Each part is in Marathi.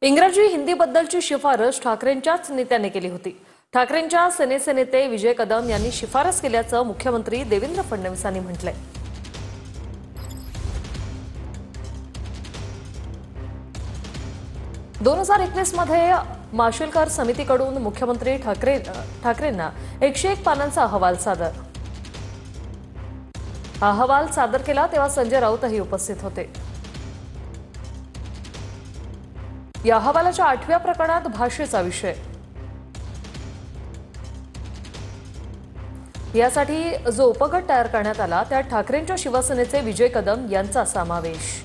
इंग्रजी हिंदी बद्दलची शिफारस ठाकरेंच्याच नेत्याने केली होती। ठाकरेंच्या सेनेचे नेते विजय कदम यांनी शिफारस केल्याचं मुख्यमंत्री देवेंद्र फडणवीसांनी म्हटलंय। दोन 2021 मध्ये माशेलकर समितीकडून मुख्यमंत्री ठाकरेंना 101 पानांचा अहवाल सादर केला तेव्हा संजय राऊतही उपस्थित होते। या अहवालाच्या 8व्या प्रकरणात भाषेचा विषय, यासाठी जो उपगट तयार करण्यात आला त्यात ठाकरेंच्या शिवसेनेचे विजय कदम यांचा समावेश।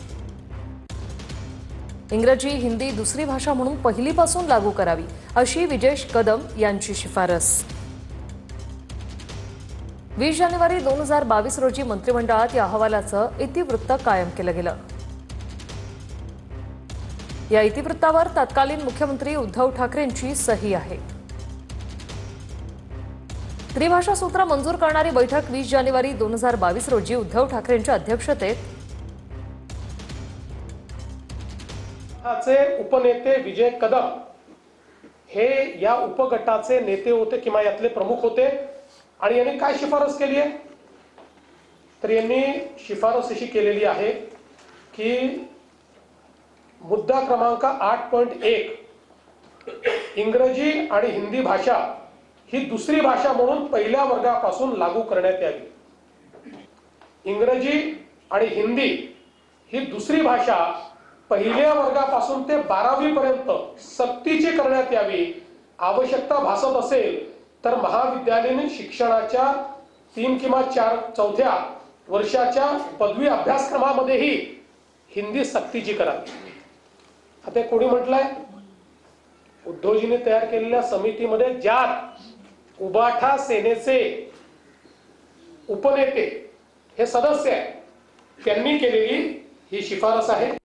इंग्रजी हिंदी दुसरी भाषा म्हणून पहिलीपासून लागू करावी अशी विजय कदम यांची शिफारस। 20 जानेवारी 2022 रोजी मंत्रिमंडळात या अहवालाचं इतिवृत्त कायम केलं गेलं। या इतिवृत्तावर तत्कालीन मुख्यमंत्री उद्धव ठाकरेंची सही आहे। त्रिभाषा सूत्र मंजूर करणारी बैठक 20 जानेवारी 2022 रोजी उद्धव ठाकरेंच्या अध्यक्षतेत उपनेते विजय कदम हे या उपगटाचे नेते होते किंवा यातले प्रमुख होते। आणि यांनी काय शिफारस केली आहे तर यांनी शिफारस अशी केलेली आहे की मुद्दा क्रमांक 8.1 इंग्रजी आणि हिंदी भाषा ही दुसरी भाषा म्हणून पहिल्या वर्गापासून लागू करण्यात यावी। इंग्रजी आणि हिंदी ही दुसरी भाषा पहिल्या वर्गापासून ते 12वी पर्यंत सक्तीची करण्यात यावी। आवश्यकता भासत असेल तर महाविद्यालयीन शिक्षणाच्या 3 किंवा 4 चौथ्या वर्षाच्या पदवी अभ्यासक्रमामध्येही हिंदी सक्तीची करावी। आता कोणी म्हटलंय उद्धवजीने तयार केलेल्या समितीमध्ये ज्यात उबाठा सेनेचे उपनेते हे सदस्य आहेत त्यांनी केलेली ही शिफारस आहे।